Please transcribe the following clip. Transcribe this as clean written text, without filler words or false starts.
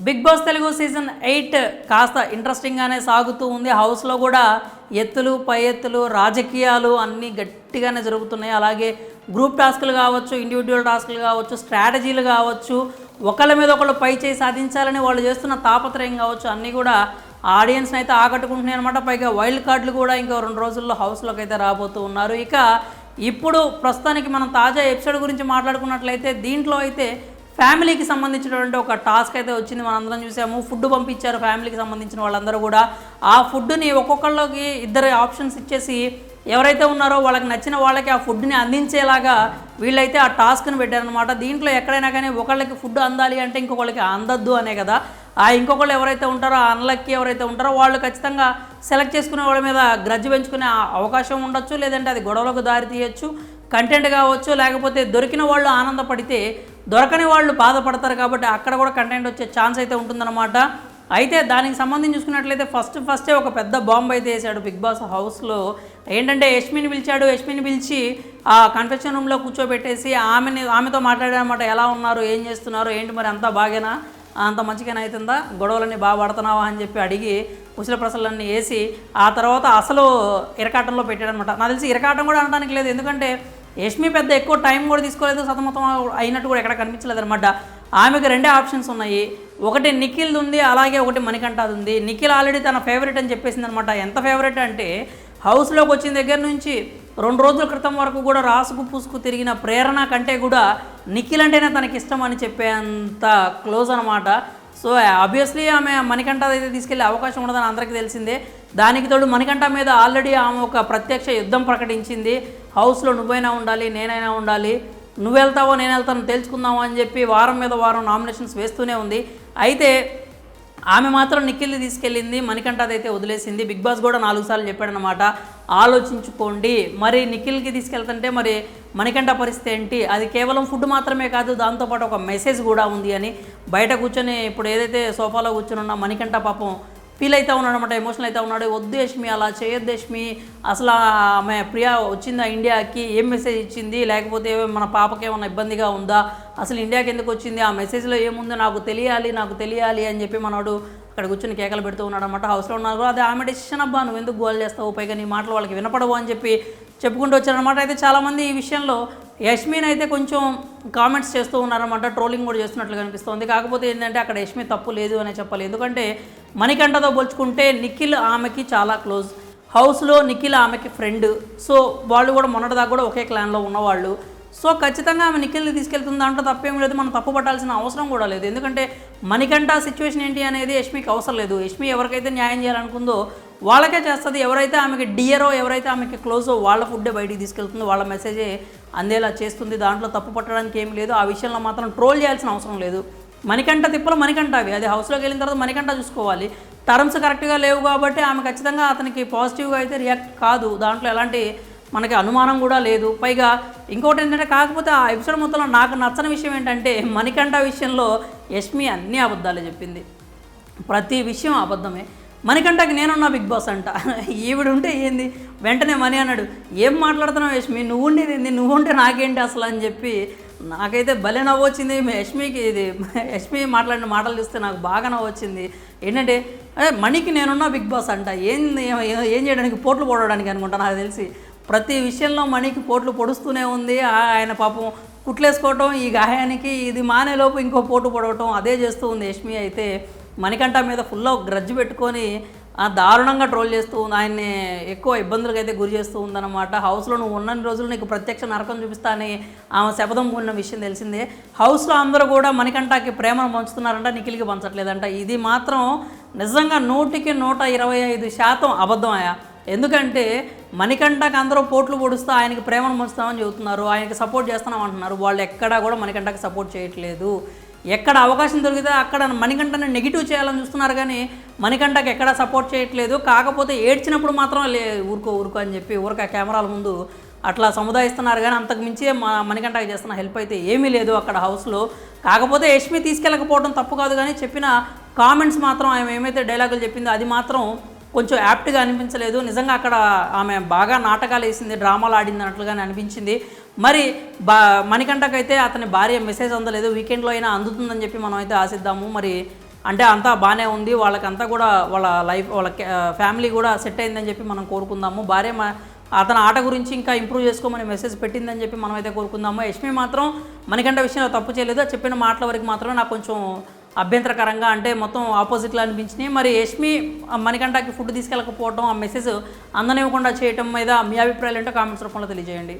Big boss Telugu season 8 కాస్త ఇంట్రెస్టింగ్గానే సాగుతూ ఉంది. హౌస్లో కూడా ఎత్తులు పై ఎత్తులు రాజకీయాలు అన్నీ గట్టిగానే జరుగుతున్నాయి. అలాగే గ్రూప్ టాస్కులు కావచ్చు, ఇండివిజువల్ టాస్కులు కావచ్చు, స్ట్రాటజీలు కావచ్చు, ఒకళ్ళ మీద ఒకళ్ళు పై చేయి సాధించాలని వాళ్ళు చేస్తున్న తాపత్రయం కావచ్చు, అన్నీ కూడా ఆడియన్స్ని అయితే ఆకట్టుకుంటున్నాయి అనమాట. పైగా వైల్డ్ కార్డులు కూడా ఇంకో 2 రోజుల్లో హౌస్లోకి అయితే రాబోతూ ఉన్నారు. ఇక ఇప్పుడు ప్రస్తుతానికి మనం తాజా ఎపిసోడ్ గురించి మాట్లాడుకున్నట్లయితే దీంట్లో అయితే ఫ్యామిలీకి సంబంధించినటువంటి ఒక టాస్క్ అయితే వచ్చింది. మనందరం చూసాము. ఫుడ్ పంపించారు ఫ్యామిలీకి సంబంధించిన వాళ్ళందరూ కూడా. ఆ ఫుడ్ని ఒక్కొక్కళ్ళకి 2 ఆప్షన్స్ ఇచ్చేసి ఎవరైతే ఉన్నారో వాళ్ళకి నచ్చిన వాళ్ళకి ఆ ఫుడ్ని అందించేలాగా వీళ్ళైతే ఆ టాస్క్ని పెట్టారనమాట. దీంట్లో ఎక్కడైనా కానీ ఒకళ్ళకి ఫుడ్ అందాలి అంటే ఇంకొకళ్ళకి అందద్దు అనే కదా. ఆ ఇంకొకళ్ళు ఎవరైతే ఉంటారో, ఆ అన్లక్కి ఎవరైతే ఉంటారో వాళ్ళు ఖచ్చితంగా సెలెక్ట్ చేసుకునే వాళ్ళ మీద గ్రడ్జ్ పెంచుకునే అవకాశం ఉండొచ్చు, లేదంటే అది గొడవలకు దారి తీయచ్చు, కంటెంట్ కావచ్చు, లేకపోతే దొరికిన వాళ్ళు ఆనందపడితే దొరకని వాళ్ళు బాధపడతారు. కాబట్టి అక్కడ కూడా కంటెంట్ వచ్చే ఛాన్స్ అయితే ఉంటుందన్నమాట. అయితే దానికి సంబంధించి చూసుకున్నట్లయితే ఫస్టే ఒక పెద్ద బాంబు అయితే వేసాడు బిగ్ బాస్ హౌస్లో. ఏంటంటే యష్మిని పిలిచాడు. యష్మిని పిలిచి ఆ కన్ఫెషన్ రూమ్లో కూర్చోబెట్టేసి ఆమెతో మాట్లాడారన్నమాట. ఎలా ఉన్నారు, ఏం చేస్తున్నారు, ఏంటి మరి అంతా బాగేనా, అంత మంచిగానే అవుతుందా, గొడవలన్నీ బాగా పడుతున్నావా అని చెప్పి అడిగి కుశల ప్రశ్నలన్నీ వేసి ఆ తర్వాత అసలు ఇరకాటంలో పెట్టాడనమాట. నాకు తెలిసి ఇరకాటం కూడా అనడానికి లేదు, ఎందుకంటే యష్మి పెద్ద ఎక్కువ టైం కూడా తీసుకోలేదు, సతమతం అయినట్టు కూడా ఎక్కడ కనిపించలేదు అనమాట. ఆమెకు 2 ఆప్షన్స్ ఉన్నాయి. ఒకటి నిఖిల్ ఉంది, అలాగే ఒకటి మణికంఠది ఉంది. నిఖిల్ ఆల్రెడీ తన ఫేవరెట్ అని చెప్పేసింది అనమాట. ఎంత ఫేవరెట్ అంటే హౌస్లోకి వచ్చిన దగ్గర నుంచి 2 రోజుల క్రితం వరకు కూడా రాసుకు పూసుకు తిరిగిన ప్రేరణ కంటే కూడా నిఖిల్ అంటేనే తనకి ఇష్టం అని చెప్పేంత క్లోజ్ అనమాట. సో ఆబ్వియస్లీ ఆమె మణికంఠ అయితే తీసుకెళ్లే అవకాశం ఉండదని అందరికీ తెలిసిందే. దానికి తోడు మణికంఠ మీద ఆల్రెడీ ఆమె ఒక ప్రత్యక్ష యుద్ధం ప్రకటించింది. హౌస్లో నువ్వైనా ఉండాలి, నేనైనా ఉండాలి, నువ్వు వెళ్తావో నేను వెళ్తాను తెలుసుకుందాము అని చెప్పి వారం మీద వారం నామినేషన్స్ వేస్తూనే ఉంది. అయితే ఆమె మాత్రం నిఖిల్ని తీసుకెళ్ళింది, మణికంఠది అయితే వదిలేసింది. బిగ్ బాస్ కూడా 4 సార్లు చెప్పాడనమాట, ఆలోచించుకోండి, మరి నిఖిల్కి తీసుకెళ్తుంటే మరి మణికంఠ పరిస్థితి ఏంటి, అది కేవలం ఫుడ్ మాత్రమే కాదు, దాంతోపాటు ఒక మెసేజ్ కూడా ఉంది అని. బయట కూర్చొని ఇప్పుడు ఏదైతే సోఫాలో కూర్చొని ఉన్న మణికంఠ పాపం ఫీల్ అవుతూ ఉన్నాడు అనమాట, ఎమోషనల్ అవుతూ ఉన్నాడు. వద్దు యష్మి, అలా చేయొద్దు యష్మి, అసలు ఆమె ప్రియా వచ్చిందా ఇండియాకి, ఏం మెసేజ్ ఇచ్చింది, లేకపోతే మన పాపకి ఏమైనా ఇబ్బందిగా ఉందా, అసలు ఇండియాకి ఎందుకు వచ్చింది, ఆ మెసేజ్లో ఏముందో నాకు తెలియాలి అని చెప్పి మనోడు అక్కడ కూర్చొని కేకలు పెడుతూ ఉన్నాడు అనమాట. హౌస్లో ఉన్నారు. అదే ఆమె డెసిషన్, అబ్బా నువ్వు ఎందుకు గోల్ చేస్తావు, పైగా నీ మాటలు వాళ్ళకి వినపడవు అని చెప్పి చెప్పుకుంటూ వచ్చారనమాట. అయితే చాలామంది ఈ విషయంలో యష్మిని అయితే కొంచెం కామెంట్స్ చేస్తూ ఉన్నారన్నమాట, ట్రోలింగ్ కూడా చేస్తున్నట్లు కనిపిస్తుంది. కాకపోతే ఏంటంటే అక్కడ యష్మి తప్పు లేదు అనే చెప్పాలి, ఎందుకంటే మణికంఠతో పోల్చుకుంటే నిఖిల్ ఆమెకి చాలా క్లోజ్. హౌస్లో నిఖిల్ ఆమెకి ఫ్రెండ్. సో వాళ్ళు కూడా మొన్నటిదాకా కూడా ఒకే క్లాన్లో ఉన్నవాళ్ళు. సో ఖచ్చితంగా ఆమె నిఖిల్ని తీసుకెళ్తుంది, దాంట్లో తప్పేం లేదు, మనం తప్పు పట్టాల్సిన అవసరం కూడా లేదు. ఎందుకంటే మణికంఠ సిచ్యువేషన్ ఏంటి అనేది యష్మికి అవసరం లేదు. యష్మి ఎవరికైతే న్యాయం చేయాలనుకుందో వాళ్ళకే చేస్తుంది. ఎవరైతే ఆమెకి డియరో, ఎవరైతే ఆమెకి క్లోజో వాళ్ళ ఫుడ్డే బయటికి తీసుకెళ్తుందో, వాళ్ళ మెసేజే అందేలా చేస్తుంది. దాంట్లో తప్పు పట్టడానికి ఏం లేదు. ఆ విషయంలో మాత్రం ట్రోల్ చేయాల్సిన అవసరం లేదు. మణికంఠ తిప్పలు మణికంఠవి, అది హౌస్లోకి వెళ్ళిన తర్వాత మణికంఠ చూసుకోవాలి. టర్మ్స్ కరెక్ట్గా లేవు కాబట్టి ఆమె ఖచ్చితంగా అతనికి పాజిటివ్గా అయితే రియాక్ట్ కాదు, దాంట్లో ఎలాంటి మనకి అనుమానం కూడా లేదు. పైగా ఇంకోటి ఏంటంటే, కాకపోతే ఆ ఎపిసోడ్ మొత్తంలో నాకు నచ్చని విషయం ఏంటంటే మణికంఠ విషయంలో యష్మి అన్నీ అబద్ధాలే చెప్పింది, ప్రతి విషయం అబద్ధమే. మణికంఠకి నేనున్నా బిగ్ బాస్ అంట, ఈవిడ ఉంటే ఏంది, వెంటనే మణి అన్నాడు, ఏం మాట్లాడుతున్నావు యష్మి, నువ్వు ఉండేది ఏంది, నువ్వు ఉంటే నాకేంటి అసలు అని చెప్పి నాకైతే భలే నవ్వు వచ్చింది. యష్మి మాట్లాడిన మాటలు చూస్తే నాకు బాగా నవ్వు వచ్చింది. ఏంటంటే మణికి నేనున్నా బిగ్ బాస్ అంట, ఏం చేయడానికి, పోట్లు పోడడానికి అనుకుంటా. నాకు తెలిసి ప్రతి విషయంలో మణికి పోట్లు పొడుస్తూనే ఉంది. ఆయన పాపం కుట్లేసుకోవటం, ఈ గాయానికి ఇది మానేలోపు ఇంకో పోటు పొడవటం అదే చేస్తూ ఉంది. యష్మి అయితే మణికంఠ మీద ఫుల్ గ్రడ్జ్ పెట్టుకొని దారుణంగా ట్రోల్ చేస్తూ ఉంది, ఆయన్ని ఎక్కువ ఇబ్బందులకు అయితే గురి చేస్తూ ఉందన్నమాట. హౌస్లో నువ్వు ఉన్నన్ని రోజులు నీకు ప్రత్యక్ష నరకం చూపిస్తా అని ఆమె శపథం కూడిన విషయం తెలిసిందే. హౌస్లో అందరూ కూడా మణికంఠకి ప్రేమను పంచుతున్నారంట, నిఖిల్కి పంచట్లేదంట. ఇది మాత్రం నిజంగా 100కి 125% అబద్ధం అయ్యా. ఎందుకంటే మణికంఠకి అందరూ పోట్లు పొడుస్తూ ఆయనకి ప్రేమను పంచుతామని చెబుతున్నారు, ఆయనకి సపోర్ట్ చేస్తున్నాం అంటున్నారు. వాళ్ళు ఎక్కడా కూడా మణికంఠకి సపోర్ట్ చేయట్లేదు. ఎక్కడ అవకాశం దొరికితే అక్కడ మణికంఠని నెగిటివ్ చేయాలని చూస్తున్నారు, కానీ మణికంఠకి ఎక్కడా సపోర్ట్ చేయట్లేదు. కాకపోతే ఏడ్చినప్పుడు మాత్రం ఊరుకో అని చెప్పి ఊరిక కెమెరాల ముందు అట్లా సముదాయిస్తున్నారు, కానీ అంతకు మించి మణికంఠకి చేస్తున్న హెల్ప్ అయితే ఏమీ లేదు అక్కడ హౌస్లో. కాకపోతే యష్మి తీసుకెళ్ళకపోవడం తప్పు కాదు, కానీ చెప్పిన కామెంట్స్ మాత్రం ఆమె ఏమైతే డైలాగులు చెప్పిందో అది మాత్రం కొంచెం యాప్ట్గా అనిపించలేదు. నిజంగా అక్కడ ఆమె బాగా నాటకాలు వేసింది, డ్రామాలు ఆడింది అన్నట్లుగానే అనిపించింది. మరి మణికంఠకైతే అతని భార్య మెసేజ్ అందలేదు, వీకెండ్లో అయినా అందుతుందని చెప్పి మనం అయితే ఆశిద్దాము. మరి అంటే అంతా బాగానే ఉంది, వాళ్ళకంతా కూడా వాళ్ళ లైఫ్ వాళ్ళ ఫ్యామిలీ కూడా సెట్ అయిందని చెప్పి మనం కోరుకుందాము. భార్య అతని ఆట గురించి ఇంకా ఇంప్రూవ్ చేసుకోమని మెసేజ్ పెట్టిందని చెప్పి మనం అయితే కోరుకుందాము. యష్మి మాత్రం మణికంఠ విషయంలో తప్పు చేయలేదు, చెప్పిన మాటల వరకు మాత్రమే నాకు కొంచెం అభ్యంతరకరంగా, అంటే మొత్తం ఆపోజిట్లో అనిపించినాయి. మరి యష్మి మణికంఠకి ఫుడ్ తీసుకెళ్ళకపోవడం, ఆ మెసేజ్ అందనివ్వకుండా చేయటం మీద మీ అభిప్రాయాలు ఏంటో కామెంట్స్ రూపంలో తెలియజేయండి.